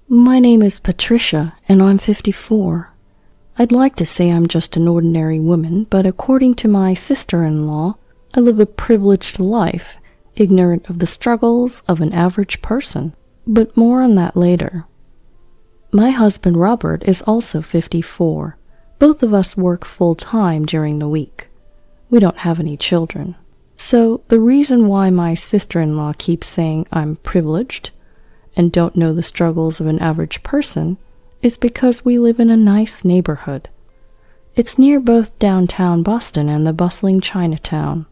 My name is Patricia, and I'm 54. I'd like to say I'm just an ordinary woman, but according to my sister-in-law, I live a privileged life, ignorant of the struggles of an average person. But more on that later. My husband Robert is also 54. Both of us work full-time during the week. We don't have any children. So the reason why my sister-in-law keeps saying I'm privileged and don't know the struggles of an average person is because we live in a nice neighborhood. It's near both downtown Boston and the bustling Chinatown.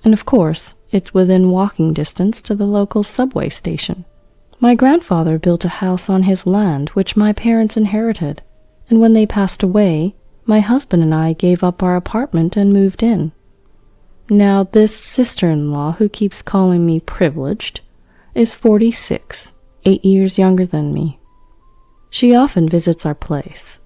And of course, it's within walking distance to the local subway station. My grandfather built a house on his land which my parents inherited, and when they passed away, my husband and I gave up our apartment and moved in. Now this sister-in-law who keeps calling me privileged is 46, 8 years younger than me. She often visits our place.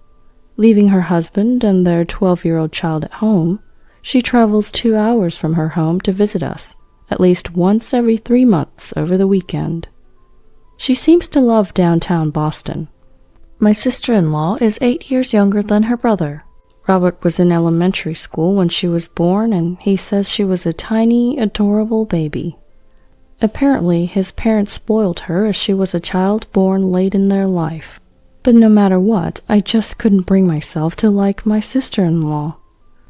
Leaving her husband and their 12-year-old child at home, she travels 2 hours from her home to visit us, at least once every 3 months over the weekend. She seems to love downtown Boston. My sister-in-law is 8 years younger than her brother. Robert was in elementary school when she was born, and he says she was a tiny, adorable baby. Apparently, his parents spoiled her as she was a child born late in their life. But no matter what, I just couldn't bring myself to like my sister-in-law.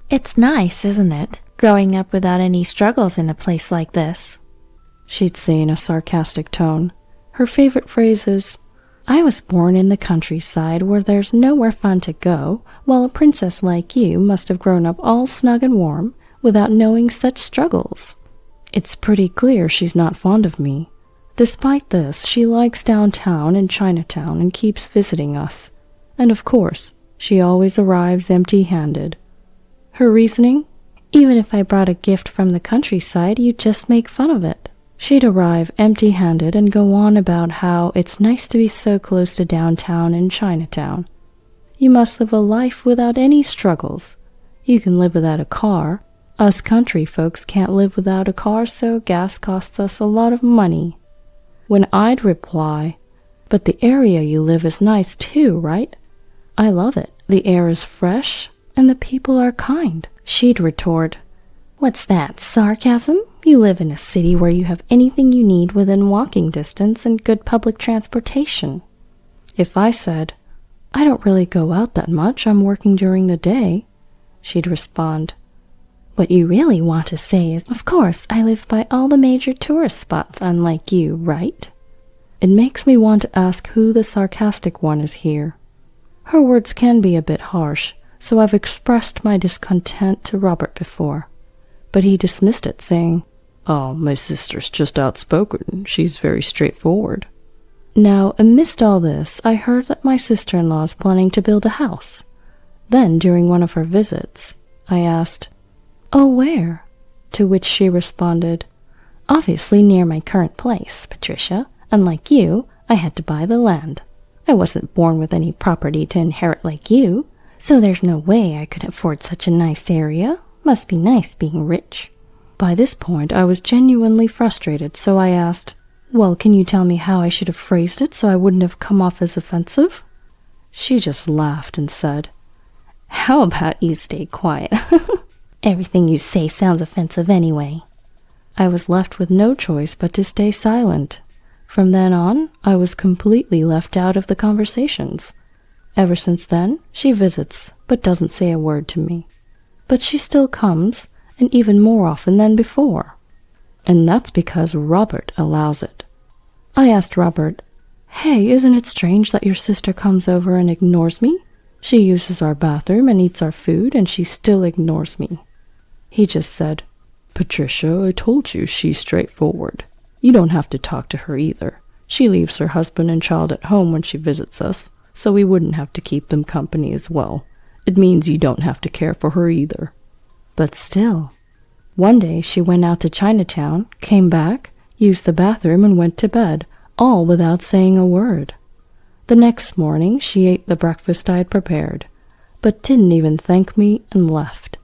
It's nice, isn't it, growing up without any struggles in a place like this? She'd say in a sarcastic tone. Her favorite phrase is, I was born in the countryside where there's nowhere fun to go, while a princess like you must have grown up all snug and warm without knowing such struggles. It's pretty clear she's not fond of me. Despite this, she likes downtown and Chinatown and keeps visiting us. And of course, she always arrives empty-handed. Her reasoning? Even if I brought a gift from the countryside, you'd just make fun of it. She'd arrive empty-handed and go on about how it's nice to be so close to downtown and Chinatown. You must live a life without any struggles. You can live without a car. Us country folks can't live without a car, so gas costs us a lot of money. When I'd reply, but the area you live is nice too, right? I love it. The air is fresh, and the people are kind. She'd retort, What's that, sarcasm? You live in a city where you have anything you need within walking distance and good public transportation. If I said, I don't really go out that much, I'm working during the day, she'd respond, What you really want to say is, Of course, I live by all the major tourist spots unlike you, right? It makes me want to ask who the sarcastic one is here. Her words can be a bit harsh, so I've expressed my discontent to Robert before. But he dismissed it, saying, Oh, my sister's just outspoken. She's very straightforward. Now, amidst all this, I heard that my sister-in-law is planning to build a house. Then, during one of her visits, I asked, Oh, where? To which she responded, Obviously near my current place, Patricia. Unlike you, I had to buy the land. I wasn't born with any property to inherit like you, so there's no way I could afford such a nice area. Must be nice being rich. By this point, I was genuinely frustrated, so I asked, Well, can you tell me how I should have phrased it so I wouldn't have come off as offensive? She just laughed and said, How about you stay quiet? Everything you say sounds offensive anyway. I was left with no choice but to stay silent. From then on, I was completely left out of the conversations. Ever since then, she visits, but doesn't say a word to me. But she still comes, and even more often than before. And that's because Robert allows it. I asked Robert, Hey, isn't it strange that your sister comes over and ignores me? She uses our bathroom and eats our food, and she still ignores me. He just said, Patricia, I told you she's straightforward. You don't have to talk to her either. She leaves her husband and child at home when she visits us, so we wouldn't have to keep them company as well. It means you don't have to care for her either. But still, one day she went out to Chinatown, came back, used the bathroom, and went to bed, all without saying a word. The next morning she ate the breakfast I had prepared, but didn't even thank me and left.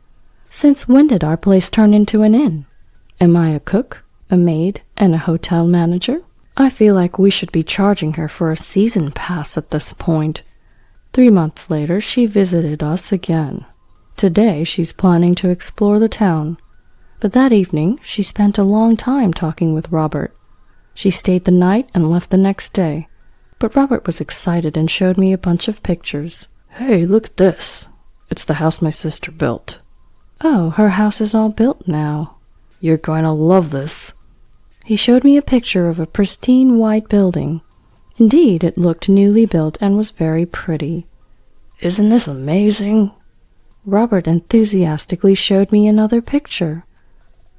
Since when did our place turn into an inn? Am I a cook, a maid, and a hotel manager? I feel like we should be charging her for a season pass at this point. 3 months later, she visited us again. Today, she's planning to explore the town. But that evening, she spent a long time talking with Robert. She stayed the night and left the next day. But Robert was excited and showed me a bunch of pictures. Hey, look at this. It's the house my sister built. Oh, her house is all built now. You're going to love this. He showed me a picture of a pristine white building. Indeed, it looked newly built and was very pretty. Isn't this amazing? Robert enthusiastically showed me another picture.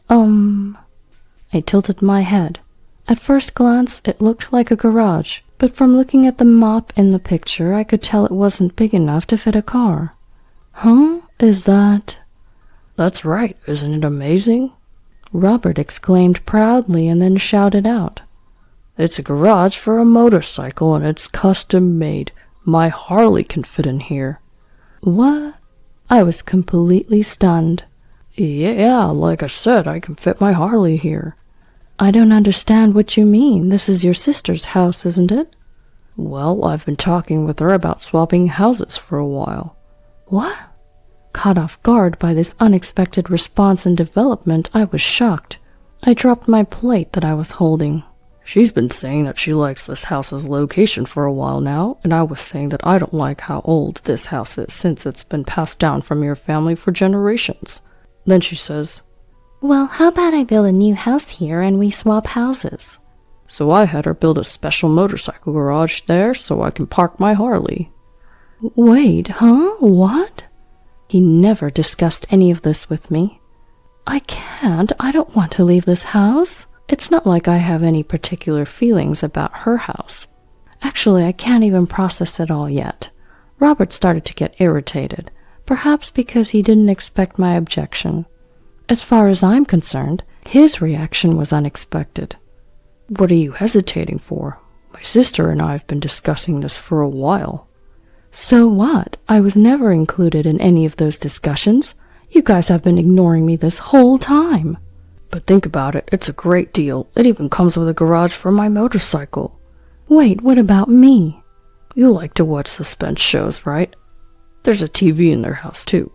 I tilted my head. At first glance, it looked like a garage, but from looking at the mop in the picture, I could tell it wasn't big enough to fit a car. Huh? Is that... That's right, isn't it amazing? Robert exclaimed proudly and then shouted out. It's a garage for a motorcycle and it's custom made. My Harley can fit in here. What? I was completely stunned. Yeah, like I said, I can fit my Harley here. I don't understand what you mean. This is your sister's house, isn't it? Well, I've been talking with her about swapping houses for a while. What? Caught off guard by this unexpected response and development, I was shocked. I dropped my plate that I was holding. She's been saying that she likes this house's location for a while now, and I was saying that I don't like how old this house is since it's been passed down from your family for generations. Then she says, Well, how about I build a new house here and we swap houses? So I had her build a special motorcycle garage there so I can park my Harley. Wait, huh? What? He never discussed any of this with me. I don't want to leave this house. It's not like I have any particular feelings about her house. Actually, I can't even process it all yet. Robert started to get irritated, perhaps because he didn't expect my objection. As far as I'm concerned, his reaction was unexpected. What are you hesitating for? My sister and I have been discussing this for a while. So what? I was never included in any of those discussions. You guys have been ignoring me this whole time. But think about it, it's a great deal. It even comes with a garage for my motorcycle. Wait, what about me? You like to watch suspense shows, right? There's a TV in their house, too.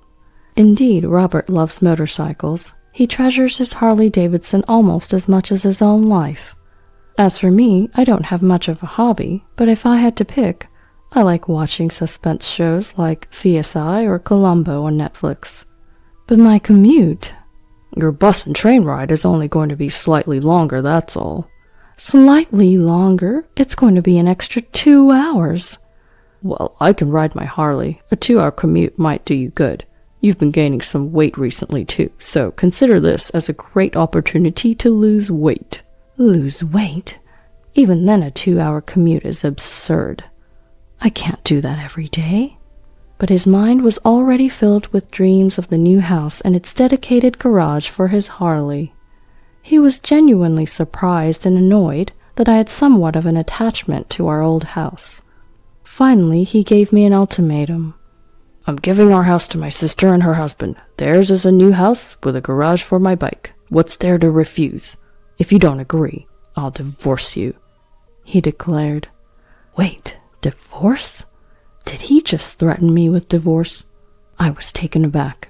Indeed, Robert loves motorcycles. He treasures his Harley-Davidson almost as much as his own life. As for me, I don't have much of a hobby, but if I had to pick, I like watching suspense shows like CSI or Columbo on Netflix. But my commute... Your bus and train ride is only going to be slightly longer, that's all. Slightly longer? It's going to be an extra 2 hours. Well, I can ride my Harley. A 2-hour commute might do you good. You've been gaining some weight recently too, so consider this as a great opportunity to lose weight. Lose weight? Even then a 2-hour commute is absurd. I can't do that every day. But his mind was already filled with dreams of the new house and its dedicated garage for his Harley. He was genuinely surprised and annoyed that I had somewhat of an attachment to our old house. Finally, he gave me an ultimatum. I'm giving our house to my sister and her husband. Theirs is a new house with a garage for my bike. What's there to refuse? If you don't agree, I'll divorce you, he declared. Wait, divorce? Did he just threaten me with divorce? I was taken aback.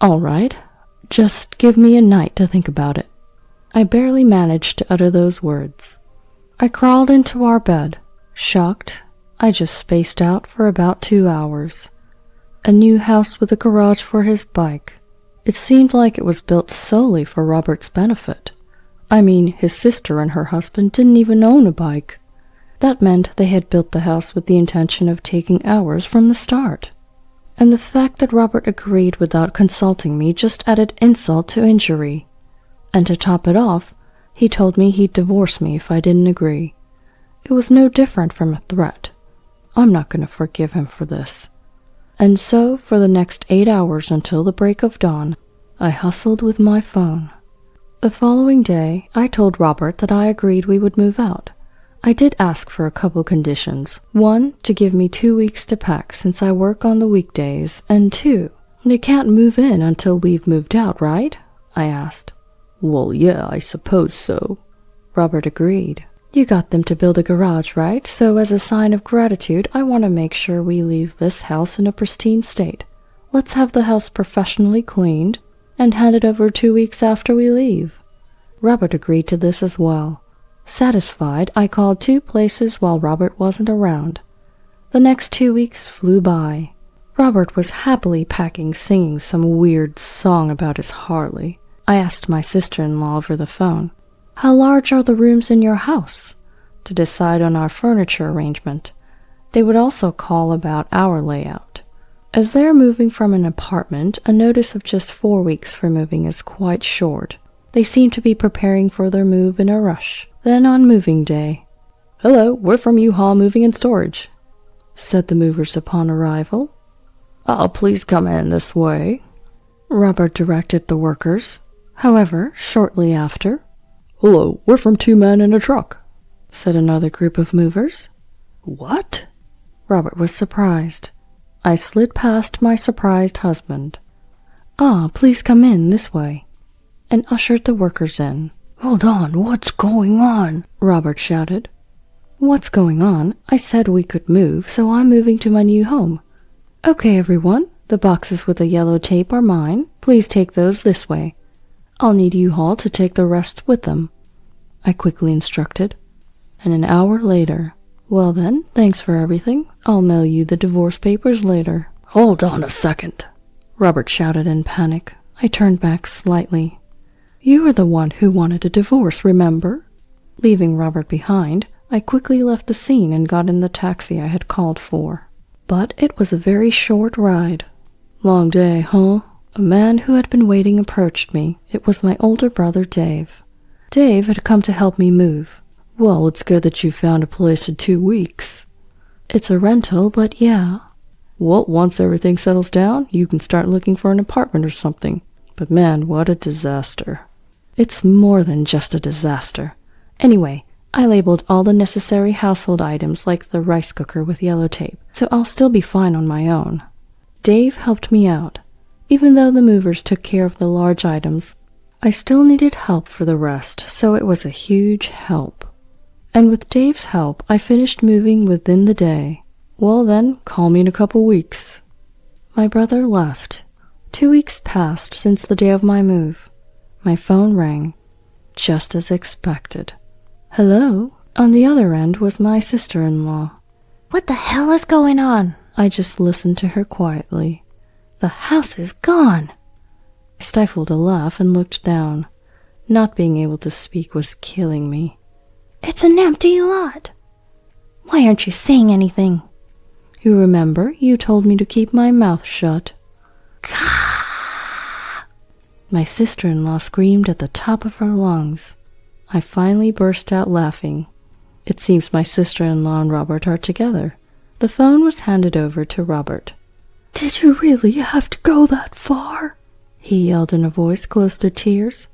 All right, just give me a night to think about it. I barely managed to utter those words. I crawled into our bed. Shocked, I just spaced out for about 2 hours. A new house with a garage for his bike. It seemed like it was built solely for Robert's benefit. I mean, his sister and her husband didn't even own a bike. That meant they had built the house with the intention of taking ours from the start. And the fact that Robert agreed without consulting me just added insult to injury. And to top it off, he told me he'd divorce me if I didn't agree. It was no different from a threat. I'm not going to forgive him for this. And so, for the next 8 hours until the break of dawn, I hustled with my phone. The following day, I told Robert that I agreed we would move out. I did ask for a couple conditions. 1, to give me 2 weeks to pack since I work on the weekdays, and 2, they can't move in until we've moved out, right? I asked. Well, yeah, I suppose so. Robert agreed. You got them to build a garage, right? So as a sign of gratitude, I want to make sure we leave this house in a pristine state. Let's have the house professionally cleaned and hand it over 2 weeks after we leave." Robert agreed to this as well. Satisfied, I called 2 places while Robert wasn't around. The next 2 weeks flew by. Robert was happily packing, singing some weird song about his Harley. I asked my sister-in-law over the phone, "How large are the rooms in your house?" to decide on our furniture arrangement. They would also call about our layout. As they are moving from an apartment, a notice of just 4 weeks for moving is quite short. They seem to be preparing for their move in a rush. Then on moving day, "Hello, we're from U-Haul Moving and Storage," said the movers upon arrival. Please come in this way," Robert directed the workers. However, shortly after, "Hello, we're from 2 Men in a Truck," said another group of movers. "What?" Robert was surprised. I slid past my surprised husband. Please come in this way," and ushered the workers in. "Hold on, what's going on?" Robert shouted. "What's going on? I said we could move, so I'm moving to my new home. Okay, everyone, the boxes with the yellow tape are mine. Please take those this way. I'll need U-Haul to take the rest with them," I quickly instructed. And an hour later, "Well then, thanks for everything. I'll mail you the divorce papers later." "Hold on a second," Robert shouted in panic. I turned back slightly. "You were the one who wanted a divorce, remember?" Leaving Robert behind, I quickly left the scene and got in the taxi I had called for. But it was a very short ride. "Long day, huh?" A man who had been waiting approached me. It was my older brother, Dave. Dave had come to help me move. "Well, it's good that you found a place in 2 weeks. "It's a rental, but yeah." "Well, once everything settles down, you can start looking for an apartment or something. But man, what a disaster." "It's more than just a disaster. Anyway, I labeled all the necessary household items like the rice cooker with yellow tape, so I'll still be fine on my own. Dave helped me out. Even though the movers took care of the large items, I still needed help for the rest, so it was a huge help. And with Dave's help, I finished moving within the day. "Well then, call me in a couple weeks." My brother left. 2 weeks passed since the day of my move. My phone rang, just as expected. "Hello?" On the other end was my sister-in-law. "What the hell is going on?" I just listened to her quietly. "The house is gone." I stifled a laugh and looked down. Not being able to speak was killing me. "It's an empty lot. Why aren't you saying anything?" "You remember, you told me to keep my mouth shut." My sister-in-law screamed at the top of her lungs. I finally burst out laughing. It seems my sister-in-law and Robert are together. The phone was handed over to Robert. "Did you really have to go that far?" he yelled in a voice close to tears.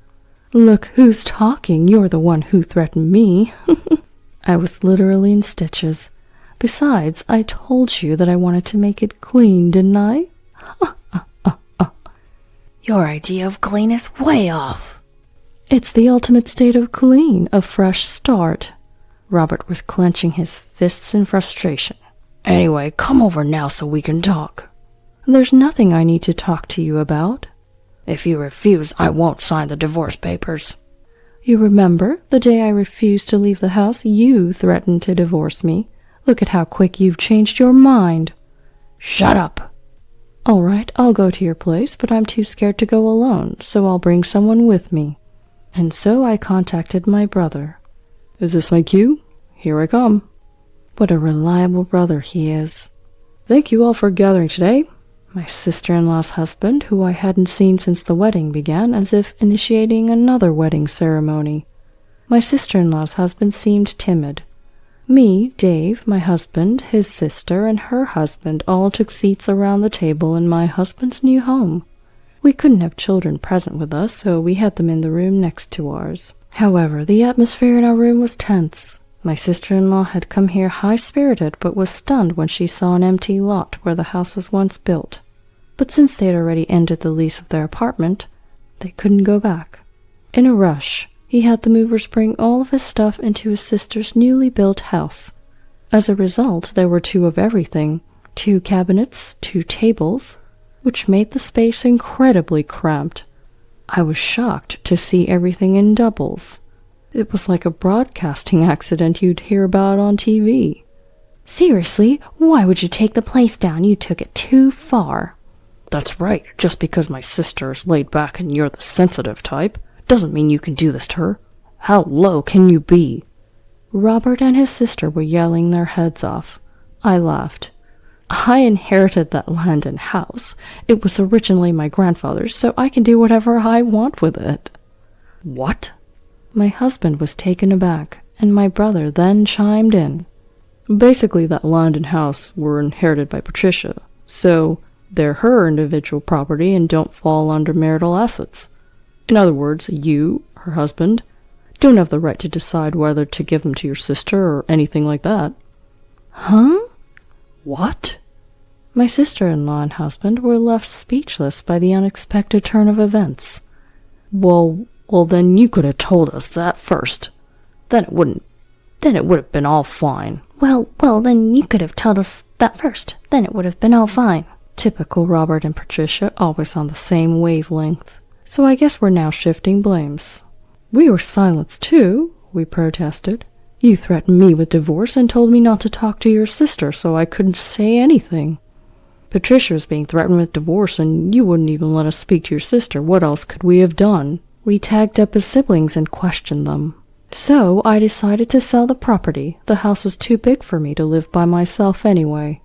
"Look who's talking. You're the one who threatened me." I was literally in stitches. Besides, I told you that I wanted to make it clean, didn't I? Your idea of clean is way off. It's the ultimate state of clean, a fresh start. Robert was clenching his fists in frustration. "Anyway, come over now so we can talk." "There's nothing I need to talk to you about." "If you refuse, I won't sign the divorce papers." "You remember, the day I refused to leave the house, you threatened to divorce me. Look at how quick you've changed your mind." "Shut up." "All right, I'll go to your place, but I'm too scared to go alone, so I'll bring someone with me." And so I contacted my brother. "Is this my cue? Here I come." What a reliable brother he is. "Thank you all for gathering today." My sister-in-law's husband, who I hadn't seen since the wedding, began as if initiating another wedding ceremony. My sister-in-law's husband seemed timid. Me, Dave, my husband, his sister, and her husband all took seats around the table in my husband's new home. We couldn't have children present with us, so we had them in the room next to ours. However, the atmosphere in our room was tense. My sister-in-law had come here high-spirited, but was stunned when she saw an empty lot where the house was once built. But since they had already ended the lease of their apartment, they couldn't go back. In a rush, He had the movers bring all of his stuff into his sister's newly built house. As a result, there were 2 of everything, 2 cabinets, 2 tables, which made the space incredibly cramped. I was shocked to see everything in doubles. It was like a broadcasting accident you'd hear about on TV. Seriously, why would you take the place down? You took it too far. That's right. Just because my sister is laid back and you're the sensitive type, doesn't mean you can do this to her. How low can you be? Robert and his sister were yelling their heads off. I laughed. I inherited that land and house. It was originally my grandfather's, so I can do whatever I want with it. What? My husband was taken aback, and my brother then chimed in. Basically, that land and house were inherited by Patricia, so they're her individual property and don't fall under marital assets. In other words, you, her husband, don't have the right to decide whether to give them to your sister or anything like that. Huh? What? My sister-in-law and husband were left speechless by the unexpected turn of events. Well, then you could have told us that first. Then it would have been all fine. Well, then you could have told us that first. Then it would have been all fine. Typical Robert and Patricia, always on the same wavelength. So I guess we're now shifting blames. We were silenced too, we protested. You threatened me with divorce and told me not to talk to your sister, so I couldn't say anything. Patricia was being threatened with divorce, and you wouldn't even let us speak to your sister. What else could we have done? We tagged up as siblings and questioned them. So I decided to sell the property. The house was too big for me to live by myself anyway.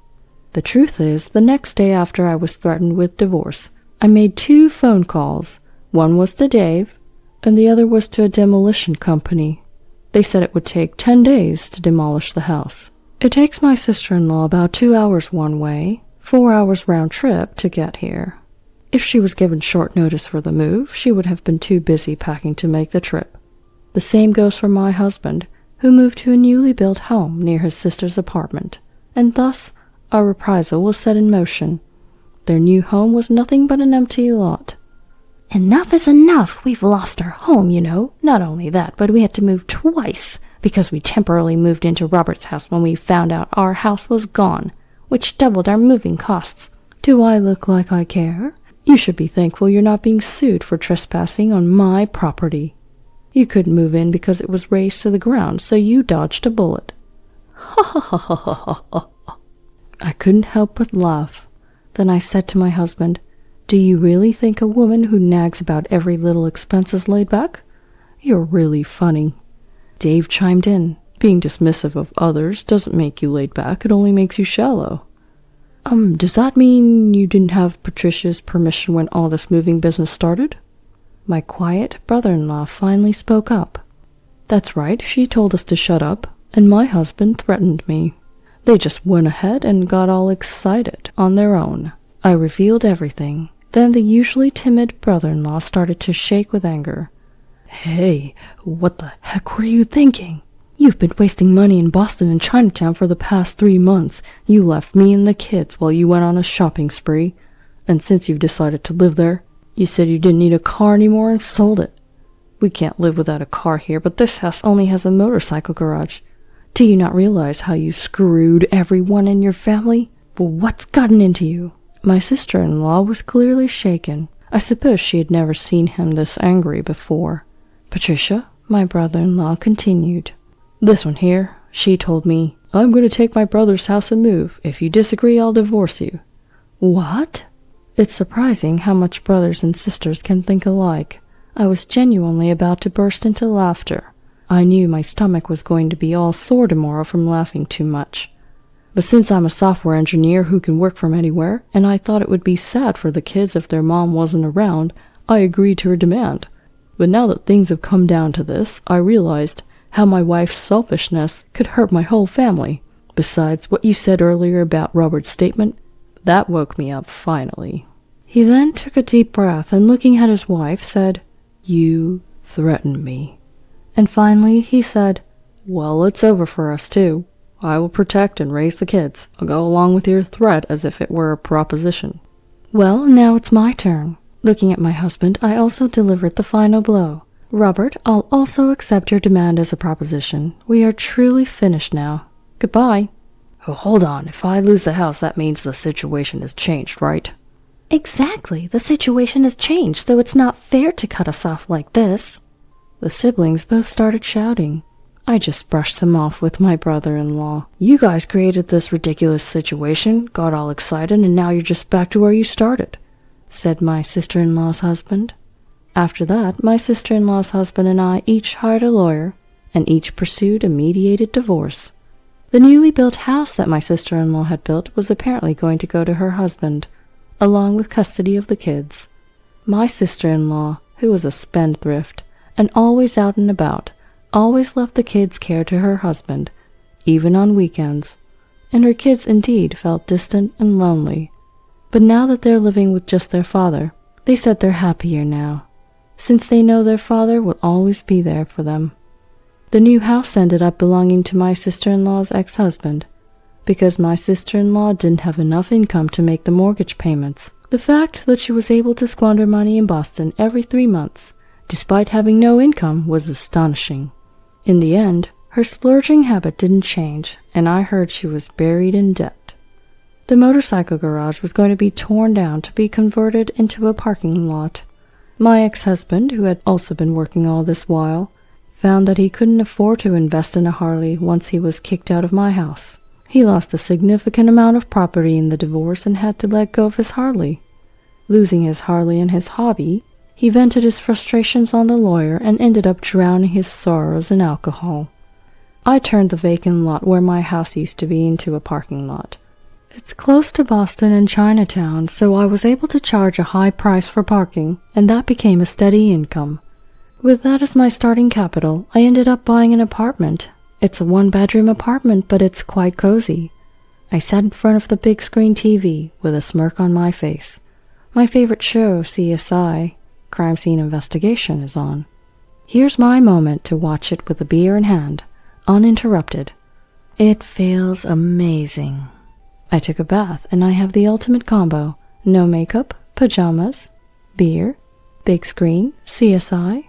The truth is, the next day after I was threatened with divorce, I made 2 phone calls. One was to Dave, and the other was to a demolition company. They said it would take 10 days to demolish the house. It takes my sister-in-law about 2 hours one way, 4 hours round trip to get here. If she was given short notice for the move, she would have been too busy packing to make the trip. The same goes for my husband, who moved to a newly built home near his sister's apartment, and thus our reprisal was set in motion. Their new home was nothing but an empty lot. Enough is enough. We've lost our home, you know. Not only that, but we had to move twice, because we temporarily moved into Robert's house when we found out our house was gone, which doubled our moving costs. Do I look like I care? You should be thankful you're not being sued for trespassing on my property. You couldn't move in because it was razed to the ground, so you dodged a bullet. Ha ha ha ha ha ha. I couldn't help but laugh. Then I said to my husband, "Do you really think a woman who nags about every little expense is laid back? You're really funny." Dave chimed in. Being dismissive of others doesn't make you laid back, it only makes you shallow. Does that mean you didn't have Patricia's permission when all this moving business started? My quiet brother-in-law finally spoke up. That's right, she told us to shut up, and my husband threatened me. They just went ahead and got all excited on their own. I revealed everything. Then the usually timid brother-in-law started to shake with anger. Hey, what the heck were you thinking? You've been wasting money in Boston and Chinatown for the past 3 months. You left me and the kids while you went on a shopping spree. And since you've decided to live there, you said you didn't need a car anymore and sold it. We can't live without a car here, but this house only has a motorcycle garage. Do you not realize how you screwed everyone in your family? Well, what's gotten into you? My sister-in-law was clearly shaken. I suppose she had never seen him this angry before. Patricia, my brother-in-law, continued. This one here, she told me, I'm going to take my brother's house and move. If you disagree, I'll divorce you. What? It's surprising how much brothers and sisters can think alike. I was genuinely about to burst into laughter. I knew my stomach was going to be all sore tomorrow from laughing too much. But since I'm a software engineer who can work from anywhere, and I thought it would be sad for the kids if their mom wasn't around, I agreed to her demand. But now that things have come down to this, I realized how my wife's selfishness could hurt my whole family. Besides, what you said earlier about Robert's statement, that woke me up finally. He then took a deep breath and looking at his wife said, You threatened me. And finally he said, Well, it's over for us too. I will protect and raise the kids. I'll go along with your threat as if it were a proposition. Well, now it's my turn. Looking at my husband, I also delivered the final blow. Robert, I'll also accept your demand as a proposition. We are truly finished now. Goodbye. Oh, hold on. If I lose the house, that means the situation has changed, right? Exactly. The situation has changed, so it's not fair to cut us off like this. The siblings both started shouting. I just brushed them off with my brother-in-law. You guys created this ridiculous situation, got all excited, and now you're just back to where you started, said my sister-in-law's husband. After that, my sister-in-law's husband and I each hired a lawyer, and each pursued a mediated divorce. The newly built house that my sister-in-law had built was apparently going to go to her husband, along with custody of the kids. My sister-in-law, who was a spendthrift, and always out and about, always left the kids' care to her husband, even on weekends, and her kids indeed felt distant and lonely. But now that they're living with just their father, they said they're happier now, since they know their father will always be there for them. The new house ended up belonging to my sister-in-law's ex-husband, because my sister-in-law didn't have enough income to make the mortgage payments. The fact that she was able to squander money in Boston every 3 months, despite having no income, was astonishing. In the end, her splurging habit didn't change, and I heard she was buried in debt. The motorcycle garage was going to be torn down to be converted into a parking lot. My ex-husband, who had also been working all this while, found that he couldn't afford to invest in a Harley once he was kicked out of my house. He lost a significant amount of property in the divorce and had to let go of his Harley. Losing his Harley and his hobby, he vented his frustrations on the lawyer and ended up drowning his sorrows in alcohol. I turned the vacant lot where my house used to be into a parking lot. It's close to Boston and Chinatown, so I was able to charge a high price for parking, and that became a steady income. With that as my starting capital, I ended up buying an apartment. It's a 1-bedroom apartment, but it's quite cozy. I sat in front of the big screen TV with a smirk on my face. My favorite show, CSI, Crime Scene Investigation, is on. Here's my moment to watch it with a beer in hand, uninterrupted. It feels amazing. I took a bath, and I have the ultimate combo. No makeup, pajamas, beer, big screen, CSI.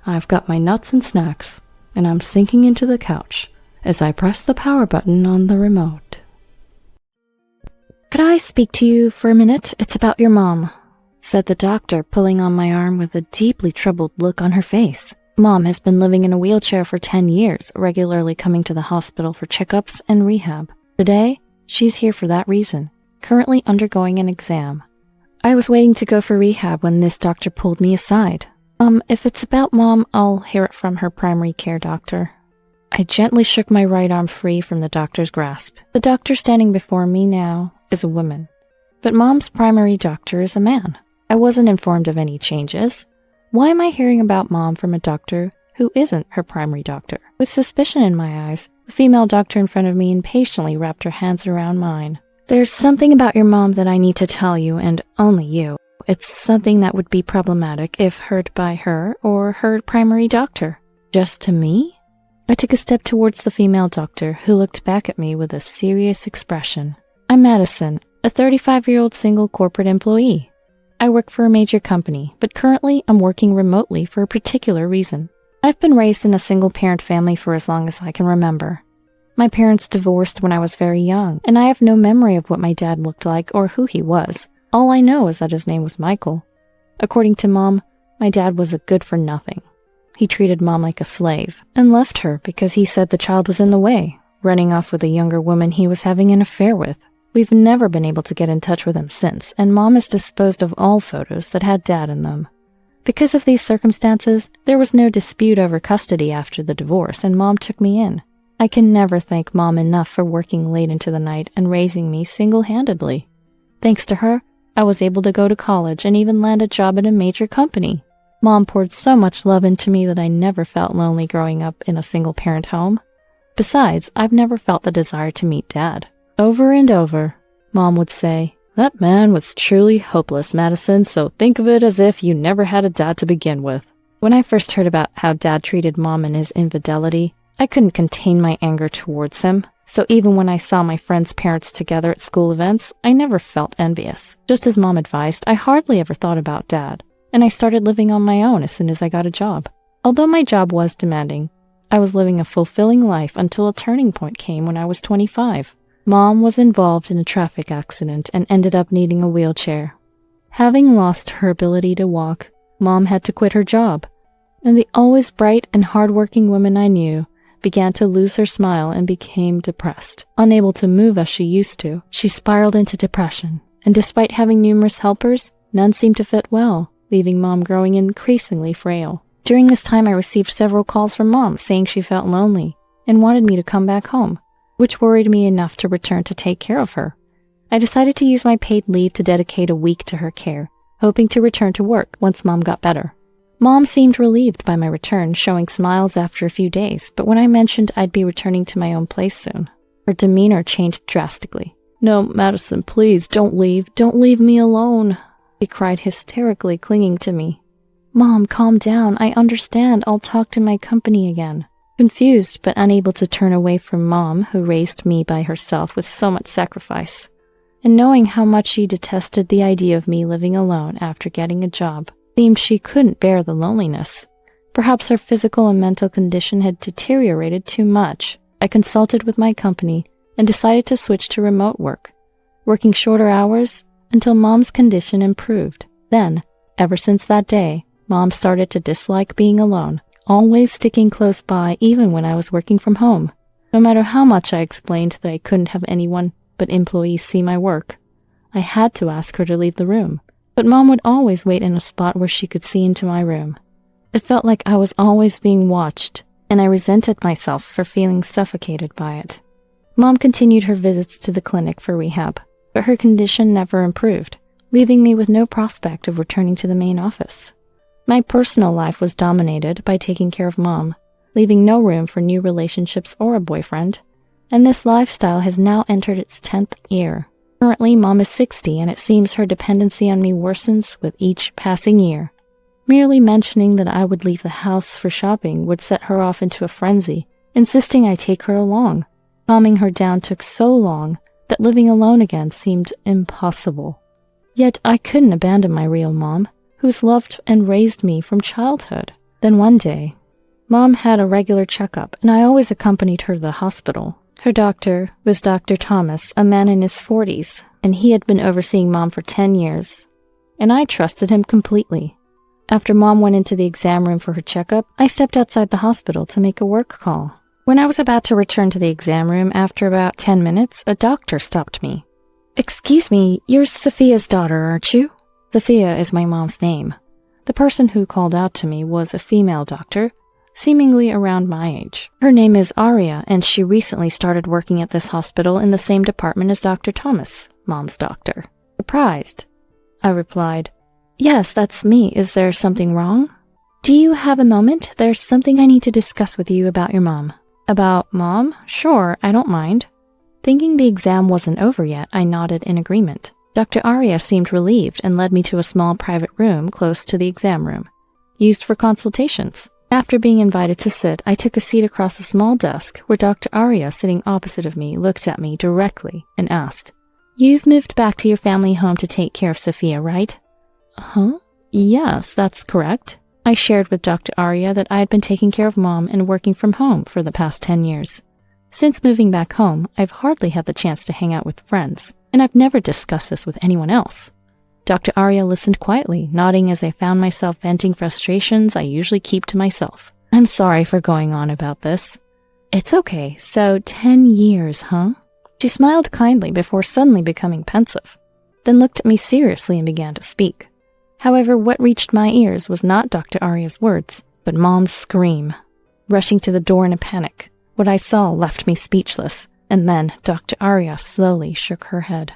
I've got my nuts and snacks, and I'm sinking into the couch as I press the power button on the remote. Could I speak to you for a minute? It's about your mom, said the doctor, pulling on my arm with a deeply troubled look on her face. Mom has been living in a wheelchair for 10 years, regularly coming to the hospital for checkups and rehab. Today, she's here for that reason, currently undergoing an exam. I was waiting to go for rehab when this doctor pulled me aside. If it's about Mom, I'll hear it from her primary care doctor. I gently shook my right arm free from the doctor's grasp. The doctor standing before me now is a woman, but Mom's primary doctor is a man. I wasn't informed of any changes. Why am I hearing about Mom from a doctor who isn't her primary doctor? With suspicion in my eyes, the female doctor in front of me impatiently wrapped her hands around mine. There's something about your mom that I need to tell you, and only you. It's something that would be problematic if heard by her or her primary doctor. Just to me? I took a step towards the female doctor, who looked back at me with a serious expression. I'm Madison, a 35-year-old single corporate employee. I work for a major company, but currently I'm working remotely for a particular reason. I've been raised in a single-parent family for as long as I can remember. My parents divorced when I was very young, and I have no memory of what my dad looked like or who he was. All I know is that his name was Michael. According to Mom, my dad was a good-for-nothing. He treated Mom like a slave, and left her because he said the child was in the way, running off with a younger woman he was having an affair with. We've never been able to get in touch with him since, and Mom has disposed of all photos that had Dad in them. Because of these circumstances, there was no dispute over custody after the divorce, and Mom took me in. I can never thank Mom enough for working late into the night and raising me single-handedly. Thanks to her, I was able to go to college and even land a job at a major company. Mom poured so much love into me that I never felt lonely growing up in a single-parent home. Besides, I've never felt the desire to meet Dad. Over and over, Mom would say, "That man was truly hopeless, Madison, so think of it as if you never had a dad to begin with." When I first heard about how Dad treated Mom and his infidelity, I couldn't contain my anger towards him. So even when I saw my friends' parents together at school events, I never felt envious. Just as Mom advised, I hardly ever thought about Dad, and I started living on my own as soon as I got a job. Although my job was demanding, I was living a fulfilling life until a turning point came when I was 25. Mom was involved in a traffic accident and ended up needing a wheelchair. Having lost her ability to walk, Mom had to quit her job, and the always bright and hardworking woman I knew began to lose her smile and became depressed. Unable to move as she used to, she spiraled into depression, and despite having numerous helpers, none seemed to fit well, leaving Mom growing increasingly frail. During this time, I received several calls from Mom saying she felt lonely and wanted me to come back home, which worried me enough to return to take care of her. I decided to use my paid leave to dedicate a week to her care, hoping to return to work once Mom got better. Mom seemed relieved by my return, showing smiles after a few days, but when I mentioned I'd be returning to my own place soon, her demeanor changed drastically. "No, Madison, please, don't leave. Don't leave me alone," she cried hysterically, clinging to me. "Mom, calm down. I understand. I'll talk to my company again." Confused but unable to turn away from Mom, who raised me by herself with so much sacrifice, and knowing how much she detested the idea of me living alone after getting a job, seemed she couldn't bear the loneliness. Perhaps her physical and mental condition had deteriorated too much. I consulted with my company and decided to switch to remote work, working shorter hours until Mom's condition improved. Then, ever since that day, Mom started to dislike being alone, always sticking close by even when I was working from home. No matter how much I explained that I couldn't have anyone but employees see my work, I had to ask her to leave the room. But Mom would always wait in a spot where she could see into my room. It felt like I was always being watched, and I resented myself for feeling suffocated by it. Mom continued her visits to the clinic for rehab, but her condition never improved, leaving me with no prospect of returning to the main office. My personal life was dominated by taking care of Mom, leaving no room for new relationships or a boyfriend, and this lifestyle has now entered its 10th year. Currently, Mom is 60, and it seems her dependency on me worsens with each passing year. Merely mentioning that I would leave the house for shopping would set her off into a frenzy, insisting I take her along. Calming her down took so long that living alone again seemed impossible. Yet I couldn't abandon my real Mom, who's loved and raised me from childhood. Then one day, Mom had a regular checkup, and I always accompanied her to the hospital. Her doctor was Dr. Thomas, a man in his 40s, and he had been overseeing Mom for 10 years, and I trusted him completely. After Mom went into the exam room for her checkup, I stepped outside the hospital to make a work call. When I was about to return to the exam room after about 10 minutes, a doctor stopped me. "Excuse me, you're Sophia's daughter, aren't you?" Sophia is my mom's name. The person who called out to me was a female doctor, seemingly around my age. Her name is Aria, and she recently started working at this hospital in the same department as Dr. Thomas, Mom's doctor. Surprised, I replied, "Yes, that's me. Is there something wrong?" "Do you have a moment? There's something I need to discuss with you about your mom." "About Mom? Sure, I don't mind." Thinking the exam wasn't over yet, I nodded in agreement. Dr. Aria seemed relieved and led me to a small private room close to the exam room, used for consultations. After being invited to sit, I took a seat across a small desk where Dr. Aria, sitting opposite of me, looked at me directly and asked, "You've moved back to your family home to take care of Sophia, right?" "Huh? Yes, that's correct." I shared with Dr. Aria that I had been taking care of Mom and working from home for the past 10 years. Since moving back home, I've hardly had the chance to hang out with friends, and I've never discussed this with anyone else. Dr. Aria listened quietly, nodding as I found myself venting frustrations I usually keep to myself. "I'm sorry for going on about this." "It's okay. So 10 years, huh?" She smiled kindly before suddenly becoming pensive, then looked at me seriously and began to speak. However, what reached my ears was not Dr. Aria's words, but Mom's scream. Rushing to the door in a panic, what I saw left me speechless, and then Dr. Aria slowly shook her head.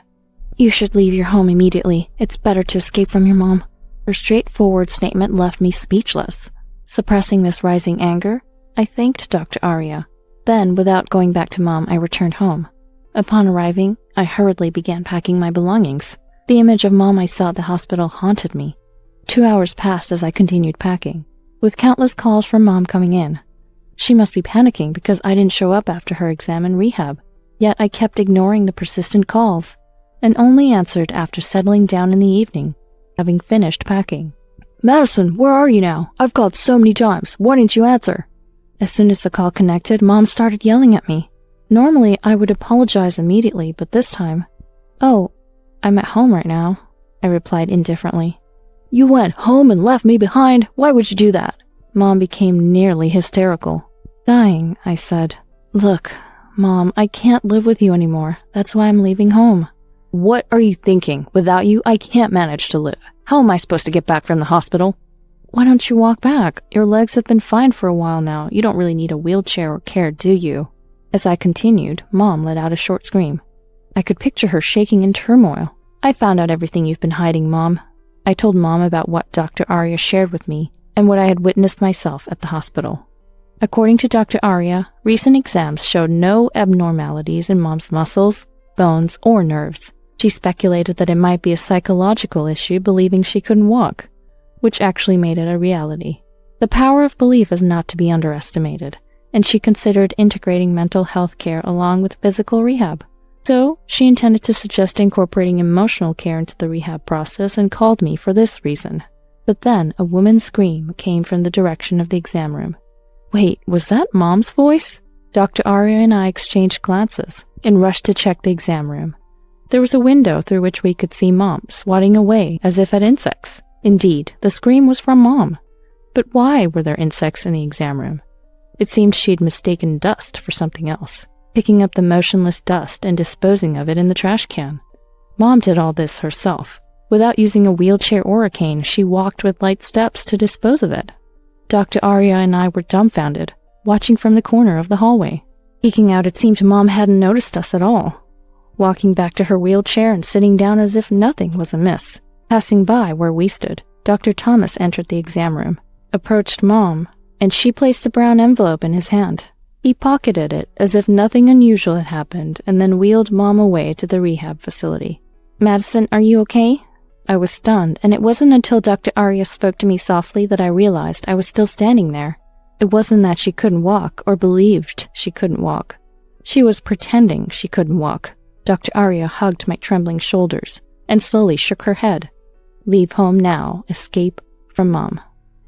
"You should leave your home immediately. It's better to escape from your mom." Her straightforward statement left me speechless. Suppressing this rising anger, I thanked Dr. Aria. Then, without going back to Mom, I returned home. Upon arriving, I hurriedly began packing my belongings. The image of Mom I saw at the hospital haunted me. 2 hours passed as I continued packing, with countless calls from Mom coming in. She must be panicking because I didn't show up after her exam and rehab. Yet I kept ignoring the persistent calls, and only answered after settling down in the evening, having finished packing. Madison, where are you now? I've called so many times. Why didn't you answer? As soon as the call connected, Mom started yelling at me. Normally, I would apologize immediately, but this time... Oh, I'm at home right now, I replied indifferently. You went home and left me behind? Why would you do that? Mom became nearly hysterical. Dying, I said. Look, Mom, I can't live with you anymore. That's why I'm leaving home. What are you thinking? Without you, I can't manage to live. How am I supposed to get back from the hospital? Why don't you walk back? Your legs have been fine for a while now. You don't really need a wheelchair or care, do you? As I continued, Mom let out a short scream. I could picture her shaking in turmoil. I found out everything you've been hiding, Mom. I told Mom about what Dr. Arya shared with me and what I had witnessed myself at the hospital. According to Dr. Arya, recent exams showed no abnormalities in Mom's muscles, bones, or nerves. She speculated that it might be a psychological issue, believing she couldn't walk, which actually made it a reality. The power of belief is not to be underestimated, and she considered integrating mental health care along with physical rehab. So, she intended to suggest incorporating emotional care into the rehab process and called me for this reason. But then, a woman's scream came from the direction of the exam room. Wait, was that Mom's voice? Dr. Arya and I exchanged glances and rushed to check the exam room. There was a window through which we could see Mom swatting away as if at insects. Indeed, the scream was from Mom. But why were there insects in the exam room? It seemed she'd mistaken dust for something else, picking up the motionless dust and disposing of it in the trash can. Mom did all this herself. Without using a wheelchair or a cane, she walked with light steps to dispose of it. Dr. Arya and I were dumbfounded, watching from the corner of the hallway. Peeking out, it seemed Mom hadn't noticed us at all, walking back to her wheelchair and sitting down as if nothing was amiss. Passing by where we stood, Dr. Thomas entered the exam room, approached Mom, and she placed a brown envelope in his hand. He pocketed it as if nothing unusual had happened and then wheeled Mom away to the rehab facility. Madison, are you okay? I was stunned, and it wasn't until Dr. Arya spoke to me softly that I realized I was still standing there. It wasn't that she couldn't walk or believed she couldn't walk. She was pretending she couldn't walk. Dr. Arya hugged my trembling shoulders and slowly shook her head. Leave home now. Escape from Mom.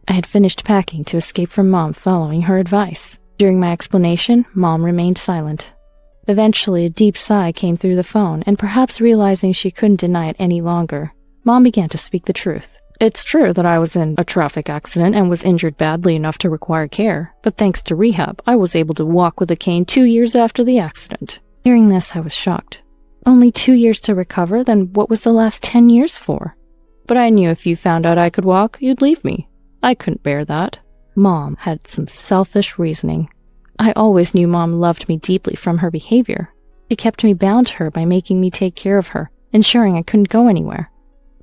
I had finished packing to escape from Mom following her advice. During my explanation, Mom remained silent. Eventually, a deep sigh came through the phone, and perhaps realizing she couldn't deny it any longer, Mom began to speak the truth. It's true that I was in a traffic accident and was injured badly enough to require care, but thanks to rehab, I was able to walk with a cane 2 years after the accident. Hearing this, I was shocked. Only 2 years to recover? Then what was the last 10 years for? But I knew if you found out I could walk, you'd leave me. I couldn't bear that. Mom had some selfish reasoning. I always knew Mom loved me deeply from her behavior. She kept me bound to her by making me take care of her, ensuring I couldn't go anywhere.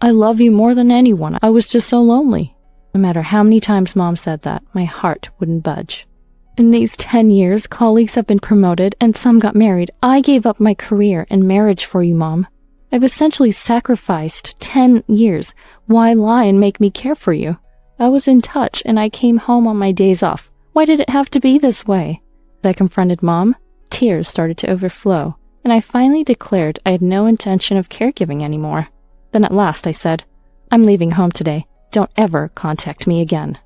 I love you more than anyone. I was just so lonely. No matter how many times Mom said that, my heart wouldn't budge. In these 10 years, colleagues have been promoted and some got married. I gave up my career and marriage for you, Mom. I've essentially sacrificed 10 years. Why lie and make me care for you? I was in touch and I came home on my days off. Why did it have to be this way? As I confronted Mom, tears started to overflow, and I finally declared I had no intention of caregiving anymore. Then at last I said, I'm leaving home today. Don't ever contact me again.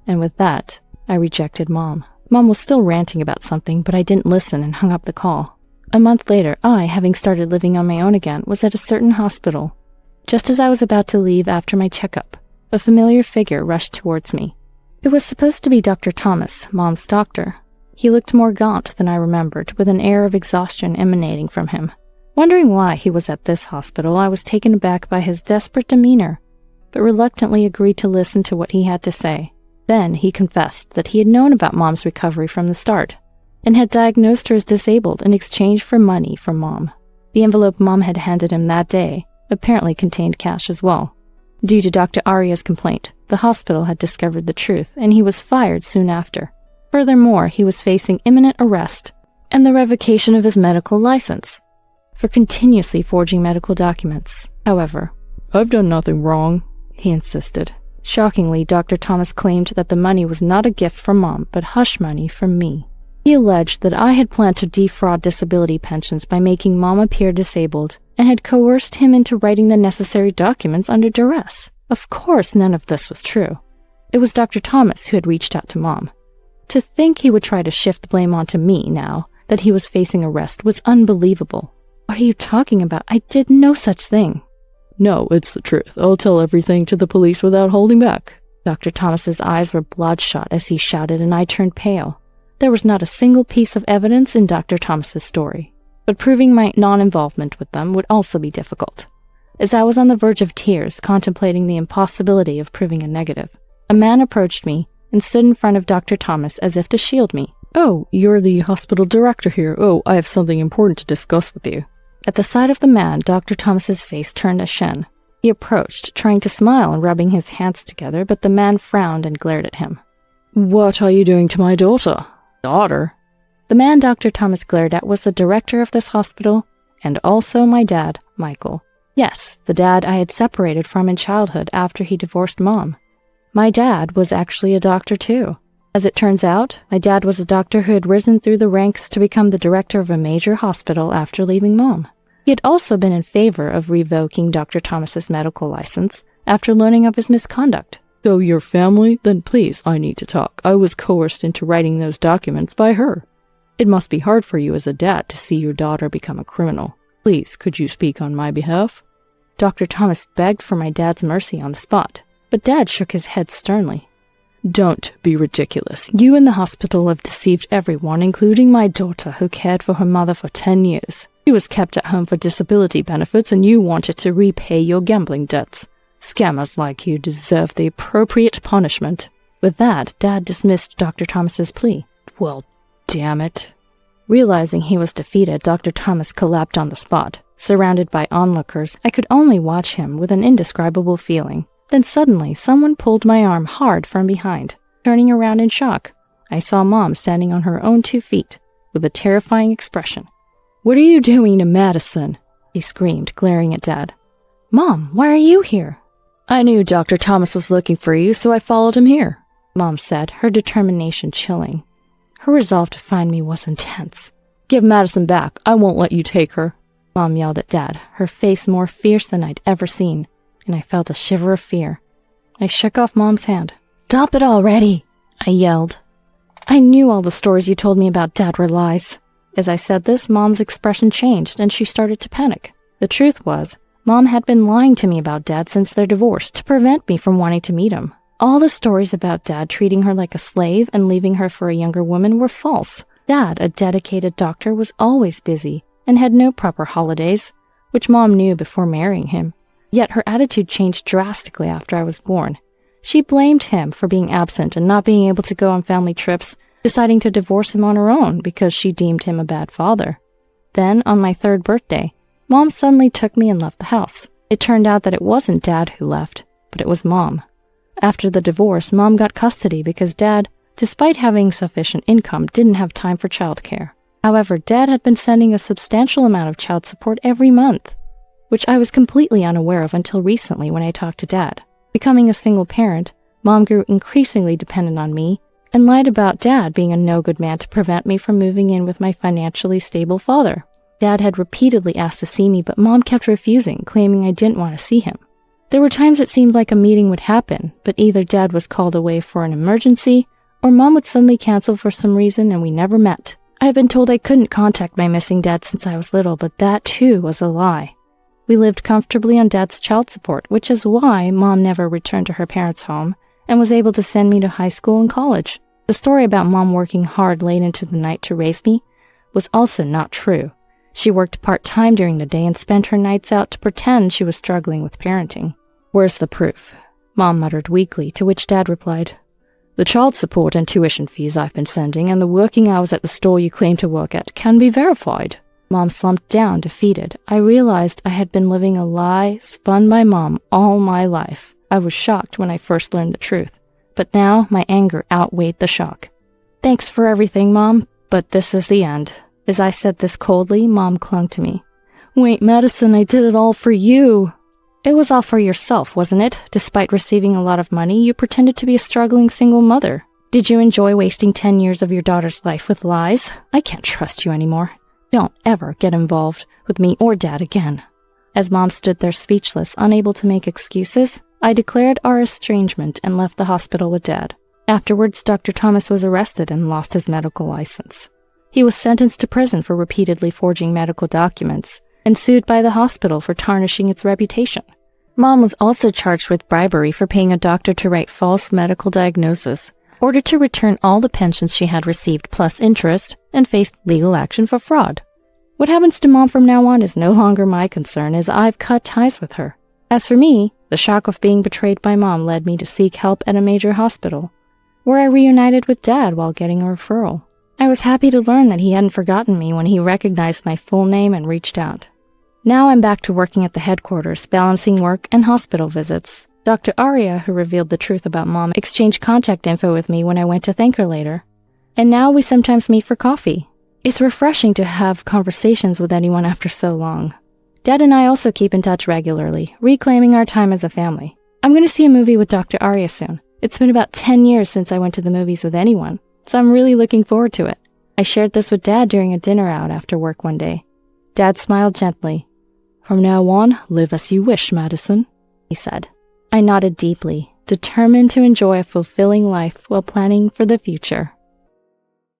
And with that, I rejected Mom. Mom was still ranting about something, but I didn't listen and hung up the call. A month later, I, having started living on my own again, was at a certain hospital. Just as I was about to leave after my checkup, a familiar figure rushed towards me. It was supposed to be Dr. Thomas, Mom's doctor. He looked more gaunt than I remembered, with an air of exhaustion emanating from him. Wondering why he was at this hospital, I was taken aback by his desperate demeanor, but reluctantly agreed to listen to what he had to say. Then he confessed that he had known about Mom's recovery from the start, and had diagnosed her as disabled in exchange for money from Mom. The envelope Mom had handed him that day apparently contained cash as well. Due to Dr. Arya's complaint, the hospital had discovered the truth, and he was fired soon after. Furthermore, he was facing imminent arrest and the revocation of his medical license for continuously forging medical documents. However, I've done nothing wrong, he insisted. Shockingly, Dr. Thomas claimed that the money was not a gift from Mom, but hush money from me. He alleged that I had planned to defraud disability pensions by making Mom appear disabled, and had coerced him into writing the necessary documents under duress. Of course, none of this was true. It was Dr. Thomas who had reached out to Mom. To think he would try to shift the blame onto me now that he was facing arrest was unbelievable. What are you talking about? I did no such thing. No, it's the truth. I'll tell everything to the police without holding back. Dr. Thomas's eyes were bloodshot as he shouted, and I turned pale. There was not a single piece of evidence in Dr. Thomas's story, but proving my non-involvement with them would also be difficult. As I was on the verge of tears, contemplating the impossibility of proving a negative, a man approached me and stood in front of Dr. Thomas as if to shield me. Oh, you're the hospital director here. Oh, I have something important to discuss with you. At the sight of the man, Dr. Thomas's face turned ashen. He approached, trying to smile and rubbing his hands together, but the man frowned and glared at him. What are you doing to my daughter? Daughter? The man Dr. Thomas glared at was the director of this hospital, and also my dad, Michael. Yes, the dad I had separated from in childhood after he divorced Mom. My dad was actually a doctor too. As it turns out, my dad was a doctor who had risen through the ranks to become the director of a major hospital after leaving Mom. He had also been in favor of revoking Dr. Thomas's medical license after learning of his misconduct. So your family? Then please, I need to talk. I was coerced into writing those documents by her. It must be hard for you as a dad to see your daughter become a criminal. Please, could you speak on my behalf? Dr. Thomas begged for my dad's mercy on the spot, but Dad shook his head sternly. Don't be ridiculous. You and the hospital have deceived everyone, including my daughter, who cared for her mother for 10 years. She was kept at home for disability benefits, and you wanted to repay your gambling debts. Scammers like you deserve the appropriate punishment. With that, Dad dismissed Dr. Thomas's plea. Well, damn it. Realizing he was defeated, Dr. Thomas collapsed on the spot. Surrounded by onlookers, I could only watch him with an indescribable feeling. Then suddenly, someone pulled my arm hard from behind. Turning around in shock, I saw Mom standing on her own 2 feet, with a terrifying expression. What are you doing to Madison? He screamed, glaring at Dad. Mom, why are you here? I knew Dr. Thomas was looking for you, so I followed him here, Mom said, her determination chilling. Her resolve to find me was intense. Give Madison back. I won't let you take her, Mom yelled at Dad, her face more fierce than I'd ever seen, and I felt a shiver of fear. I shook off Mom's hand. Stop it already, I yelled. I knew all the stories you told me about Dad were lies. As I said this, Mom's expression changed, and she started to panic. The truth was, Mom had been lying to me about Dad since their divorce to prevent me from wanting to meet him. All the stories about Dad treating her like a slave and leaving her for a younger woman were false. Dad, a dedicated doctor, was always busy and had no proper holidays, which Mom knew before marrying him. Yet her attitude changed drastically after I was born. She blamed him for being absent and not being able to go on family trips, deciding to divorce him on her own because she deemed him a bad father. Then, on my 3rd birthday, Mom suddenly took me and left the house. It turned out that it wasn't Dad who left, but it was Mom. After the divorce, Mom got custody because Dad, despite having sufficient income, didn't have time for childcare. However, Dad had been sending a substantial amount of child support every month, which I was completely unaware of until recently when I talked to Dad. Becoming a single parent, Mom grew increasingly dependent on me and lied about Dad being a no-good man to prevent me from moving in with my financially stable father. Dad had repeatedly asked to see me, but Mom kept refusing, claiming I didn't want to see him. There were times it seemed like a meeting would happen, but either Dad was called away for an emergency, or Mom would suddenly cancel for some reason and we never met. I had been told I couldn't contact my missing dad since I was little, but that too was a lie. We lived comfortably on Dad's child support, which is why Mom never returned to her parents' home and was able to send me to high school and college. The story about Mom working hard late into the night to raise me was also not true. She worked part-time during the day and spent her nights out to pretend she was struggling with parenting. Where's the proof? Mom muttered weakly, to which Dad replied, The child support and tuition fees I've been sending and the working hours at the store you claim to work at can be verified. Mom slumped down, defeated. I realized I had been living a lie spun by Mom all my life. I was shocked when I first learned the truth, but now my anger outweighed the shock. Thanks for everything, Mom, but this is the end. As I said this coldly, Mom clung to me. Wait, Madison, I did it all for you. It was all for yourself, wasn't it? Despite receiving a lot of money, you pretended to be a struggling single mother. Did you enjoy wasting 10 years of your daughter's life with lies? I can't trust you anymore. Don't ever get involved with me or Dad again. As Mom stood there speechless, unable to make excuses, I declared our estrangement and left the hospital with Dad. Afterwards, Dr. Thomas was arrested and lost his medical license. He was sentenced to prison for repeatedly forging medical documents and sued by the hospital for tarnishing its reputation. Mom was also charged with bribery for paying a doctor to write false medical diagnoses, ordered to return all the pensions she had received plus interest, and faced legal action for fraud. What happens to Mom from now on is no longer my concern, as I've cut ties with her. As for me, the shock of being betrayed by Mom led me to seek help at a major hospital, where I reunited with Dad while getting a referral. I was happy to learn that he hadn't forgotten me when he recognized my full name and reached out. Now I'm back to working at the headquarters, balancing work and hospital visits. Dr. Arya, who revealed the truth about Mom, exchanged contact info with me when I went to thank her later. And now we sometimes meet for coffee. It's refreshing to have conversations with anyone after so long. Dad and I also keep in touch regularly, reclaiming our time as a family. I'm going to see a movie with Dr. Arya soon. It's been about 10 years since I went to the movies with anyone, so I'm really looking forward to it. I shared this with Dad during a dinner out after work one day. Dad smiled gently. "From now on, live as you wish, Madison," he said. I nodded deeply, determined to enjoy a fulfilling life while planning for the future.